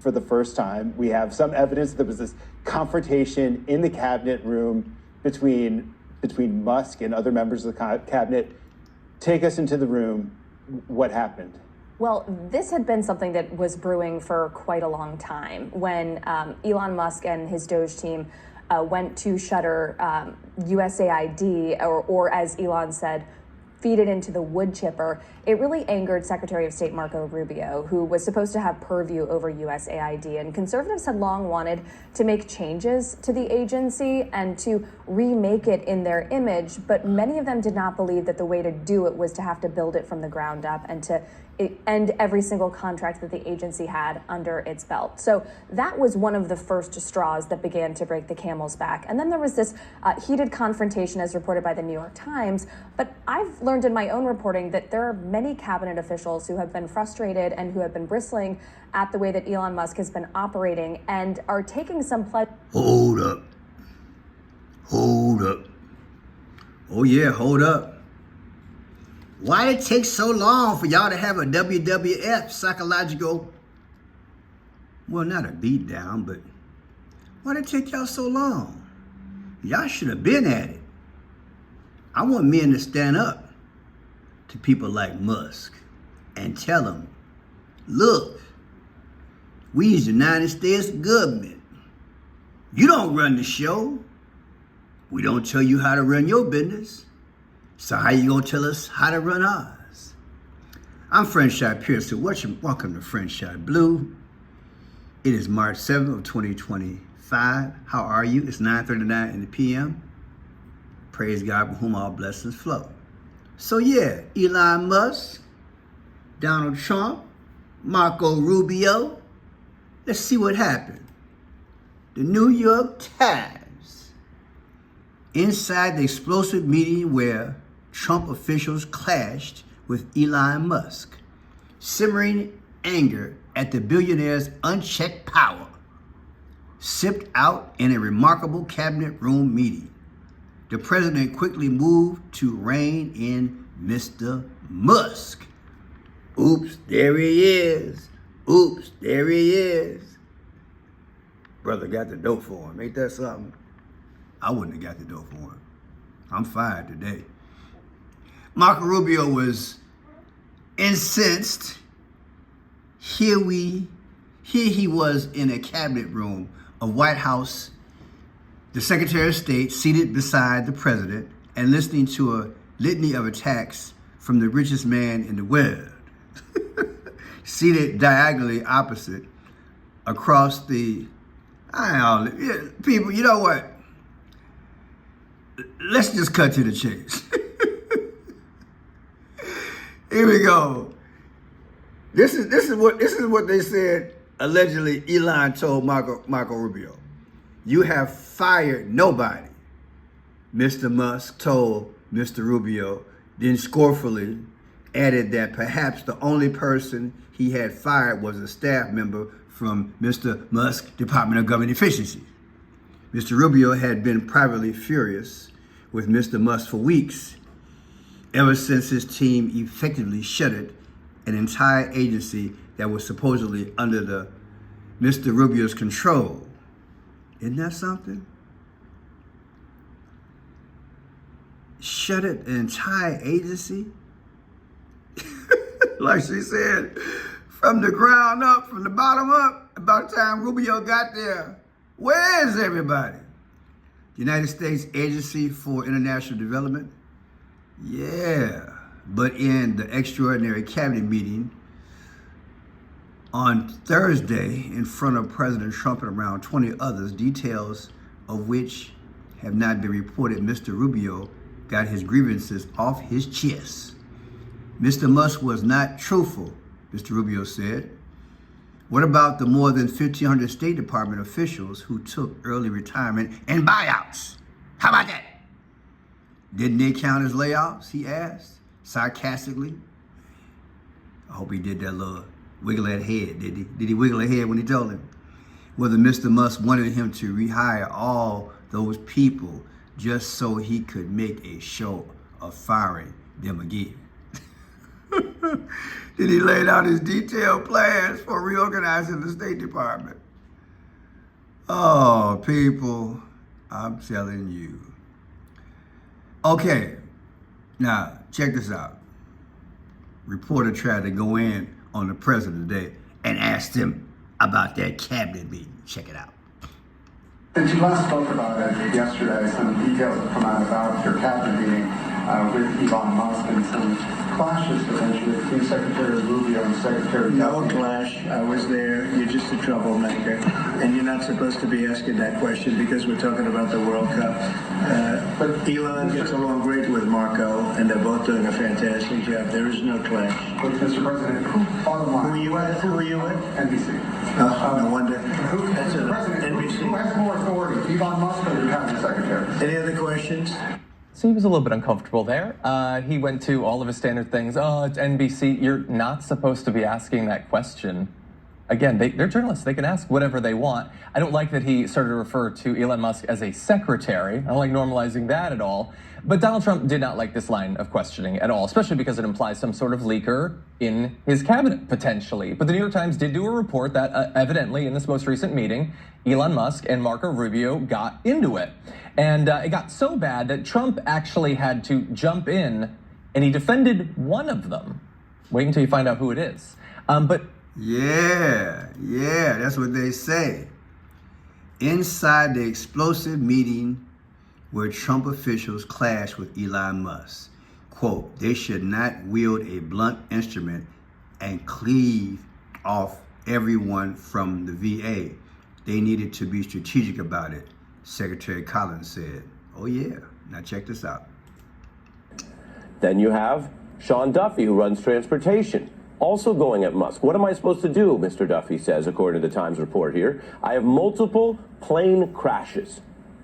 for the first time. We have some evidence that there was this confrontation in the cabinet room between Musk and other members of the cabinet. Take us into the room. What happened? Well, this had been something that was brewing for quite a long time when Elon Musk and his Doge team went to shutter USAID, or as Elon said, feed it into the wood chipper. It really angered Secretary of State Marco Rubio, who was supposed to have purview over USAID. And conservatives had long wanted to make changes to the agency and to remake it in their image, but many of them did not believe that the way to do it was to have to build it from the ground up and to end every single contract that the agency had under its belt. So that was one of the first straws that began to break the camel's back. And then there was this heated confrontation as reported by the New York Times. But I've learned in my own reporting that there are many cabinet officials who have been frustrated and who have been bristling at the way that Elon Musk has been operating and are taking some pledge. Hold up. Hold up. Oh yeah, hold up. Why did it take so long for y'all to have a WWF psychological, well, not a beat down, but why did it take y'all so long? Y'all should have been at it. I want men to stand up to people like Musk and tell them, look, we as the United States government, you don't run the show. We don't tell you how to run your business. So how you gonna tell us how to run ours? I'm Franchise Pierce. Welcome to Franchise Blue. It is March 7th of 2025. How are you? It's 9:39 in the PM. Praise God, from whom all blessings flow. So yeah, Elon Musk, Donald Trump, Marco Rubio. Let's see what happened. The New York Times. Inside the explosive meeting where Trump officials clashed with Elon Musk, simmering anger at the billionaire's unchecked power sipped out in a remarkable cabinet room meeting. The president quickly moved to rein in Mr. Musk. Oops, there he is. Oops, there he is. Brother got the dope for him. Ain't that something? I wouldn't have got the dope for him. I'm fired today. Marco Rubio was incensed. Here he was in a cabinet room of White House, the Secretary of State seated beside the president and listening to a litany of attacks from the richest man in the world, seated diagonally opposite across the, people, you know what? Let's just cut to the chase. Here we go. This is what they said. Allegedly, Elon told Marco Rubio, "You have fired nobody." Mr. Musk told Mr. Rubio, then scornfully added that perhaps the only person he had fired was a staff member from Mr. Musk's Department of Government Efficiency. Mr. Rubio had been privately furious with Mr. Musk for weeks, ever since his team effectively shuttered an entire agency that was supposedly under the Mr. Rubio's control. Isn't that something? Shuttered an entire agency? Like she said, from the ground up, from the bottom up. About the time Rubio got there, where is everybody? The United States Agency for International Development? Yeah, but in the extraordinary cabinet meeting on Thursday in front of President Trump and around 20 others, details of which have not been reported, Mr. Rubio got his grievances off his chest. Mr. Musk was not truthful, Mr. Rubio said. What about the more than 1,500 State Department officials who took early retirement and buyouts? How about that? Didn't they count as layoffs, he asked, sarcastically. I hope he did that little wiggle that head, did he? Did he wiggle a head when he told him? Whether Mr. Musk wanted him to rehire all those people just so he could make a show of firing them again. Then he laid out his detailed plans for reorganizing the State Department. Oh, people, I'm telling you. Okay, now check this out. Reporter tried to go in on the president today and asked him about that cabinet meeting. Check it out. Since you last spoke about it yesterday, some details have come out about your cabinet meeting with Elon Musk and some clashes potentially between Secretary Rubio and Secretary No Duffy. clash. I was there. You're just a troublemaker. And you're not supposed to be asking that question because we're talking about the World Cup. But Elon gets along great with Marco, and they're both doing a fantastic job. There is no clash. But Mr. President, bottom line. Who are you with? NBC. No wonder. That's Mr. an President, NBC. who has more authority, Elon Musk or your cabinet secretary? Any other questions? So he was a little bit uncomfortable there. He went to all of his standard things. Oh, it's NBC. You're not supposed to be asking that question. Again, they're journalists. They can ask whatever they want. I don't like that he started to refer to Elon Musk as a secretary. I don't like normalizing that at all. But Donald Trump did not like this line of questioning at all, especially because it implies some sort of leaker in his cabinet, potentially. But the New York Times did do a report that evidently in this most recent meeting, Elon Musk and Marco Rubio got into it. And it got so bad that Trump actually had to jump in and he defended one of them. Wait until you find out who it is. Yeah, that's what they say. Inside the explosive meeting where Trump officials clashed with Elon Musk, quote, they should not wield a blunt instrument and cleave off everyone from the VA. They needed to be strategic about it, Secretary Collins said. Oh yeah, now check this out. Then you have Sean Duffy, who runs transportation, also going at Musk. What am I supposed to do, Mr. Duffy says, according to the Times report here. I have multiple plane crashes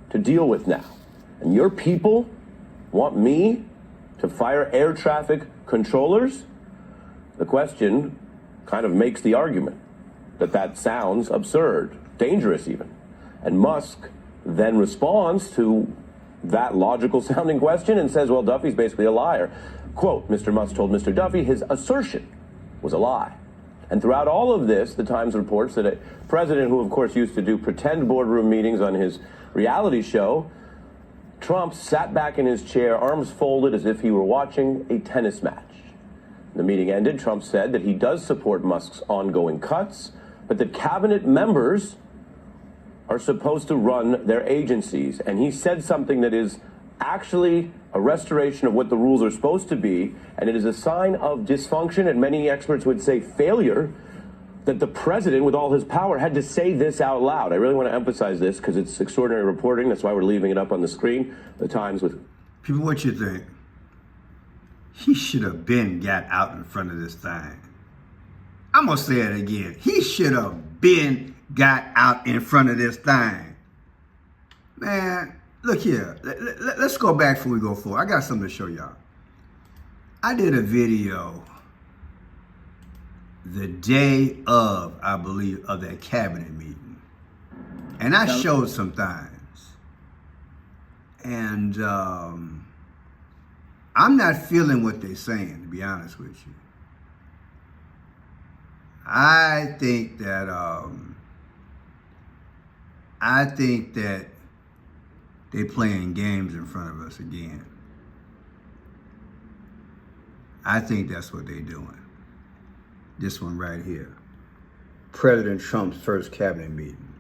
to deal with now. And your people want me to fire air traffic controllers? The question kind of makes the argument that sounds absurd, dangerous even. And Musk then responds to that logical sounding question and says, well, Duffy's basically a liar. Quote, Mr. Musk told Mr. Duffy his assertion was a lie. And throughout all of this, the Times reports that a president who, of course, used to do pretend boardroom meetings on his reality show, Trump sat back in his chair, arms folded as if he were watching a tennis match. The meeting ended. Trump said that he does support Musk's ongoing cuts, but that cabinet members are supposed to run their agencies. And he said something that is actually a restoration of what the rules are supposed to be, and it is a sign of dysfunction, and many experts would say failure, that the president, with all his power, had to say this out loud. I really want to emphasize this because it's extraordinary reporting. That's why we're leaving it up on the screen. The Times with... People, what you think? He should have been got out in front of this thing. I'm going to say it again. He should have been got out in front of this thing. Man, look here. Let's go back before we go forward. I got something to show y'all. I did a video the day of, I believe, of that cabinet meeting. And I showed some things. And I'm not feeling what they're saying, to be honest with you. I think that they're playing games in front of us again. I think that's what they're doing. This one right here. President Trump's first cabinet meeting.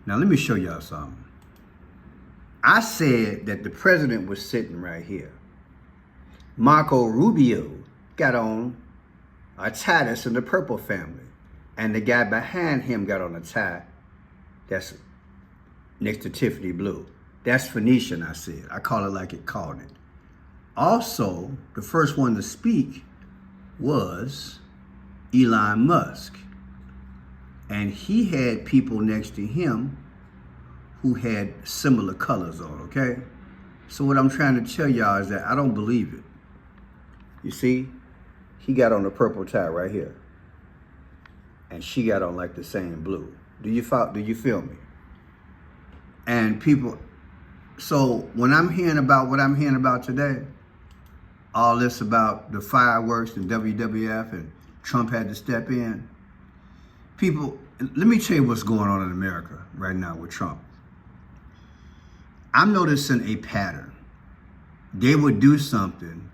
Now let me show y'all something. I said that the president was sitting right here. Marco Rubio got on a tie that's in the purple family. And the guy behind him got on a tie that's next to Tiffany blue. That's Phoenician, I said. I call it like it called it. Also, the first one to speak was Elon Musk. And he had people next to him who had similar colors on, okay? So what I'm trying to tell y'all is that I don't believe it. You see, he got on a purple tie right here. And she got on like the same blue. Do you feel me? And people, so when I'm hearing about what I'm hearing about today, all this about the fireworks and WWF and Trump had to step in. People, let me tell you what's going on in America right now with Trump. I'm noticing a pattern. They would do something,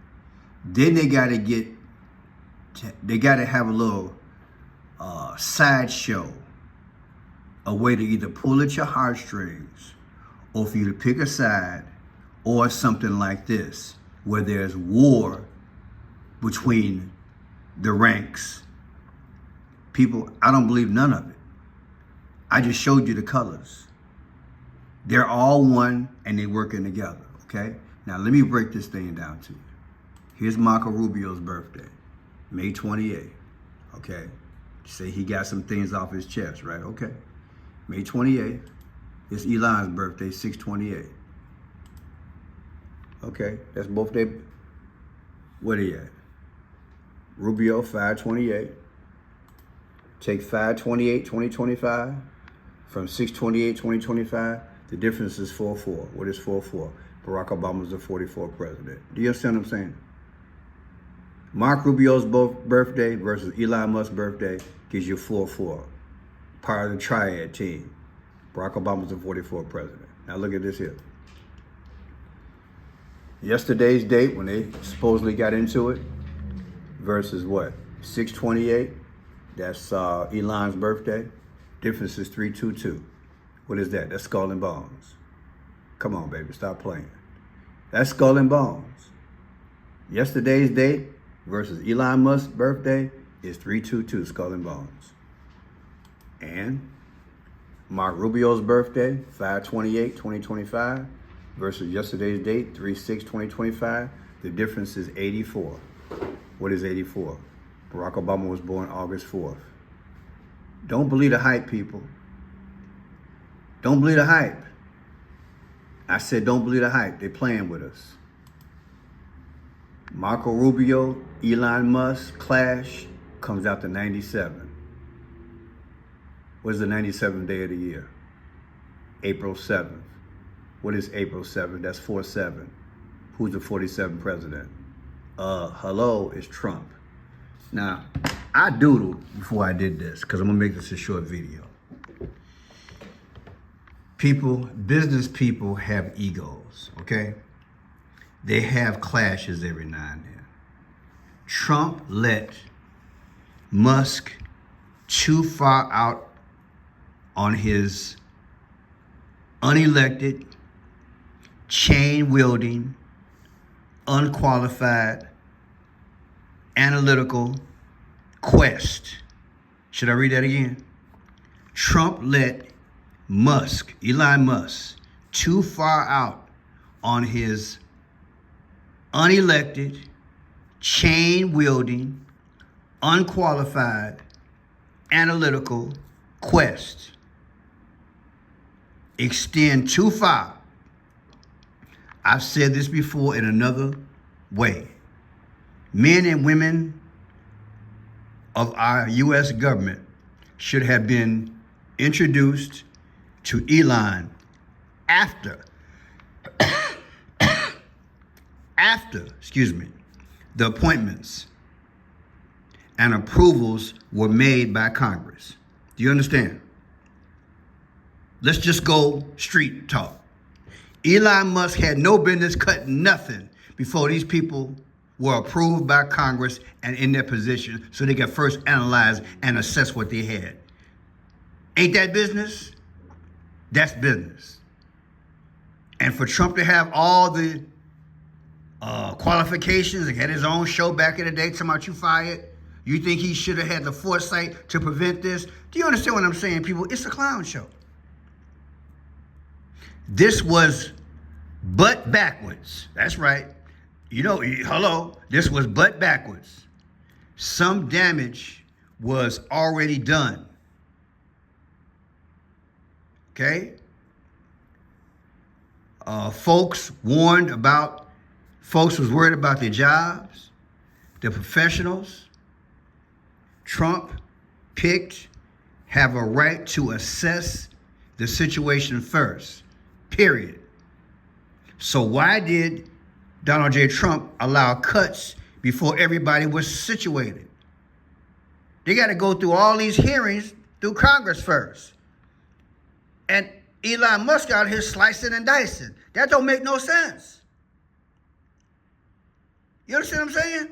then they got to have a little sideshow, a way to either pull at your heartstrings or for you to pick a side, or something like this, where there's war between the ranks. People, I don't believe none of it. I just showed you the colors. They're all one and they're working together, okay? Now let me break this thing down to you. Here's Marco Rubio's birthday, May 28th, okay? Say he got some things off his chest, right? Okay. May 28th. It's Elon's birthday, 6/28. Okay, that's both they. What are you at? Rubio, 5/28. Take 5/28/2025 from 6/28/2025. The difference is 4/4. What is 4/4? Barack Obama's the 44th president. Do you understand what I'm saying? Mark Rubio's birthday versus Elon Musk's birthday gives you 4/4. Part of the triad team. Barack Obama's the 44th president. Now look at this here. Yesterday's date when they supposedly got into it versus what? 6/28. That's Elon's birthday. Difference is 3/22. What is that? That's skull and bones. Come on, baby, stop playing. That's skull and bones. Yesterday's date versus Elon Musk's birthday is 3/22, skull and bones. And Mark Rubio's birthday, 5/28/2025, versus yesterday's date, 3/6/2025. The difference is 84. What is 84? Barack Obama was born August 4th. Don't believe the hype, people. Don't believe the hype. I said don't believe the hype. They're playing with us. Marco Rubio, Elon Musk clash comes out to 97. What is the 97th day of the year? April 7th. What is April 7th? That's 4/7. Who's the 47th president? Hello, it's Trump. Now, I doodled before I did this because I'm gonna make this a short video. People, business people have egos, okay? They have clashes every now and then. Trump let Musk too far out on his unelected, chain-wielding, unqualified, analytical quest. Should I read that again? Trump let Musk, Elon Musk, too far out on his unelected, chain-wielding, unqualified, analytical quest. Extend too far. I've said this before in another way. Men and women of our U.S. government should have been introduced to Elon after the appointments and approvals were made by Congress. Do you understand? Let's just go street talk. Elon Musk had no business cutting nothing before these people were approved by Congress and in their position so they could first analyze and assess what they had. Ain't that business? That's business. And for Trump to have all the qualifications and had his own show back in the day, talking about you fired, you think he should have had the foresight to prevent this? Do you understand what I'm saying, people? It's a clown show. This was butt backwards. That's right. You know, hello, this was butt backwards. Some damage was already done. Okay? Folks was worried about their jobs, the professionals. Trump picked have a right to assess the situation first, period. So why did Donald J. Trump allowed cuts before everybody was situated. They got to go through all these hearings through Congress first. And Elon Musk out here slicing and dicing. That don't make no sense. You understand what I'm saying?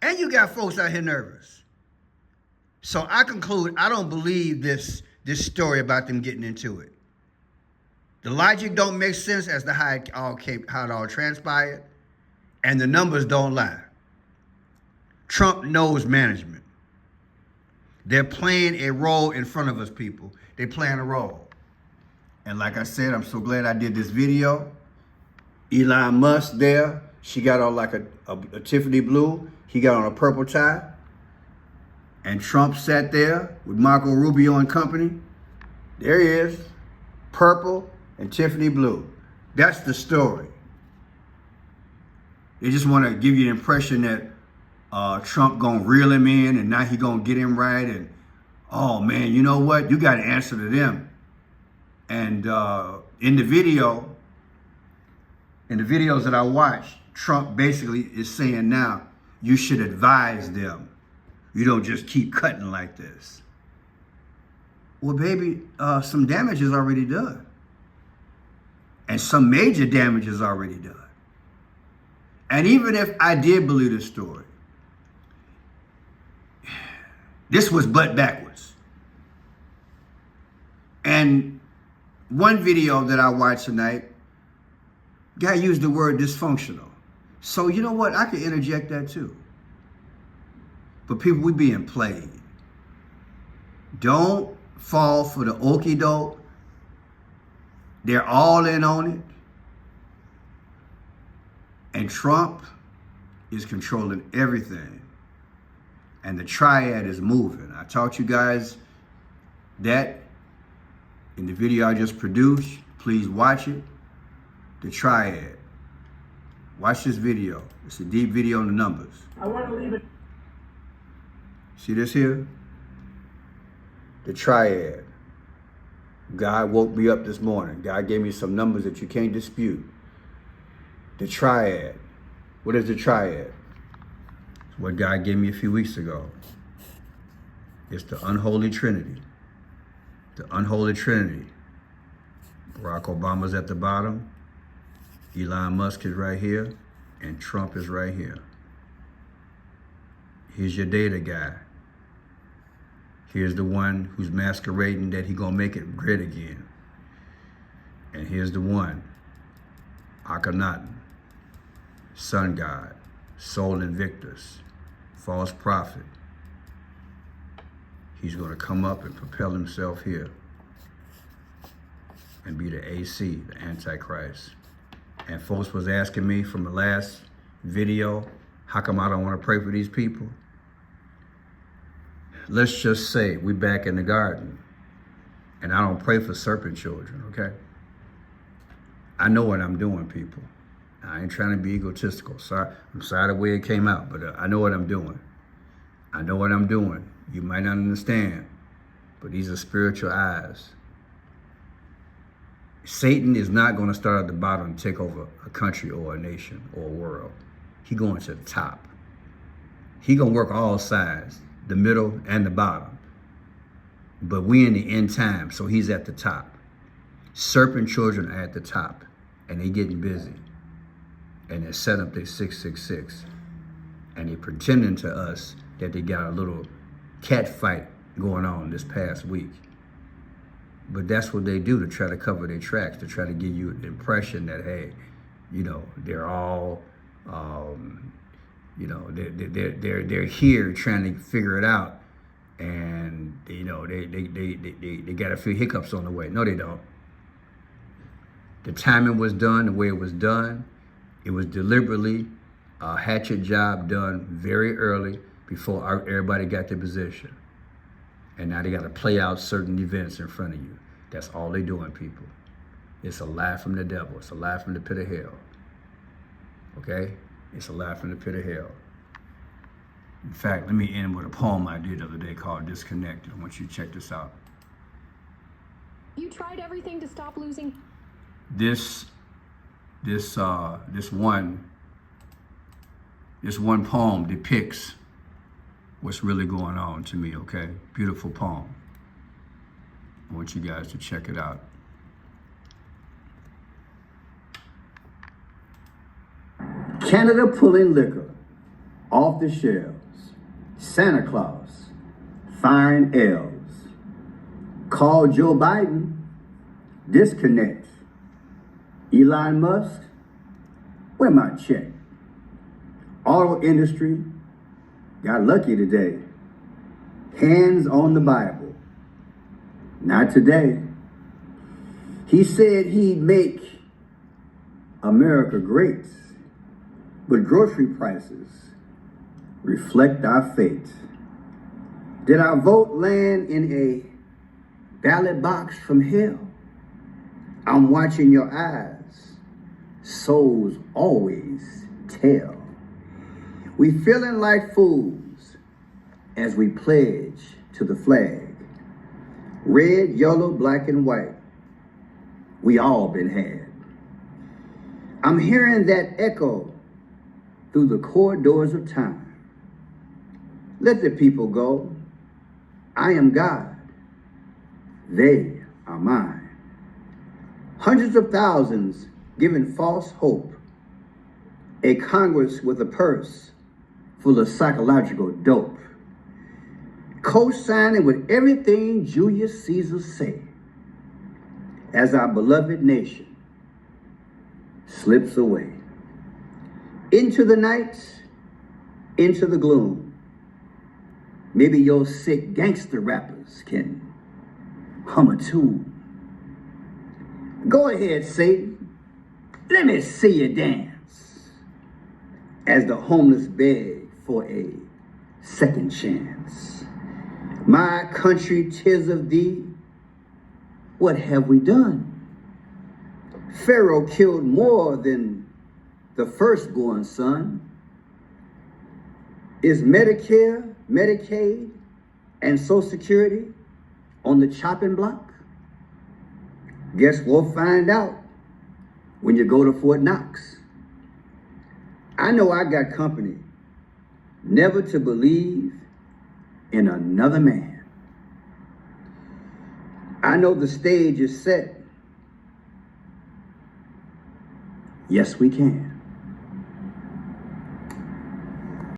And you got folks out here nervous. So I conclude, I don't believe this story about them getting into it. The logic don't make sense as to how it all transpired, and the numbers don't lie. Trump knows management. They're playing a role in front of us, people. They're playing a role. And like I said, I'm so glad I did this video. Elon Musk there, she got on like a Tiffany blue. He got on a purple tie. And Trump sat there with Marco Rubio and company. There he is, purple and Tiffany blue. That's the story. They just want to give you the impression that Trump gonna reel him in and now he gonna get him right. And oh man, you know what? You got to answer to them. And in the videos that I watched, Trump basically is saying now, you should advise them. You don't just keep cutting like this. Well, baby, some damage is already done. And some major damage is already done. And even if I did believe this story, this was butt backwards. And one video that I watched tonight, guy used the word dysfunctional. So you know what? I can interject that too. But people, we being played. Don't fall for the okie doke. They're all in on it. And Trump is controlling everything. And the triad is moving. I taught you guys that in the video I just produced. Please watch it. The triad. Watch this video. It's a deep video on the numbers. I want to leave it. See this here? The triad. God woke me up this morning. God gave me some numbers that you can't dispute. The triad. What is the triad? It's what God gave me a few weeks ago. It's the unholy trinity. The unholy trinity. Barack Obama's at the bottom. Elon Musk is right here. And Trump is right here. Here's your data guy. Here's the one who's masquerading that he gonna make it great again. And here's the one, Akhenaten, sun god, Sol Invictus, false prophet. He's gonna come up and propel himself here and be the AC, the Antichrist. And folks was asking me from the last video, how come I don't wanna pray for these people? Let's just say we back in the garden and I don't pray for serpent children, okay? I know what I'm doing, people. I ain't trying to be egotistical. Sorry, I'm sorry the way it came out, but I know what I'm doing. I know what I'm doing. You might not understand, but these are spiritual eyes. Satan is not going to start at the bottom and take over a country or a nation or a world. He going to the top. He going to work all sides, the middle and the bottom. But we in the end time, so he's at the top. Serpent children are at the top, and they getting busy. And they set up their 666. And they pretending to us that they got a little cat fight going on this past week. But that's what they do to try to cover their tracks, to try to give you the impression that, hey, you know, they're all, you know, they're here trying to figure it out, and you know they got a few hiccups on the way. No, they don't. The timing was done the way it was done. It was deliberately a hatchet job done very early before everybody got their position. And now they got to play out certain events in front of you. That's all they doing, people. It's a lie from the devil. It's a lie from the pit of hell. Okay? It's a lie from the pit of hell. In fact, let me end with a poem I did the other day called Disconnected. I want you to check this out. You tried everything to stop losing. This this one poem depicts what's really going on to me, okay? Beautiful poem. I want you guys to check it out. Canada pulling liquor off the shelves. Santa Claus firing elves. Call Joe Biden. Disconnect. Elon Musk, where my check? Auto industry got lucky today. Hands on the Bible. Not today. He said he'd make America great, but grocery prices reflect our fate. Did our vote land in a ballot box from hell? I'm watching your eyes. Souls always tell. We feeling like fools as we pledge to the flag. Red, yellow, black, and white. We all been had. I'm hearing that echo through the corridors of time. Let the people go. I am God. They are mine. Hundreds of thousands giving false hope. A Congress with a purse full of psychological dope. Co-signing with everything Julius Caesar say. As our beloved nation slips away. Into the night, into the gloom. Maybe your sick gangster rappers can hum a tune. Go ahead, Satan. Let me see you dance. As the homeless beg for a second chance. My country, 'tis of thee. What have we done? Pharaoh killed more than the firstborn son. Is Medicare, Medicaid, and Social Security on the chopping block? Guess we'll find out when you go to Fort Knox. I know I got company never to believe in another man. I know the stage is set. Yes, we can.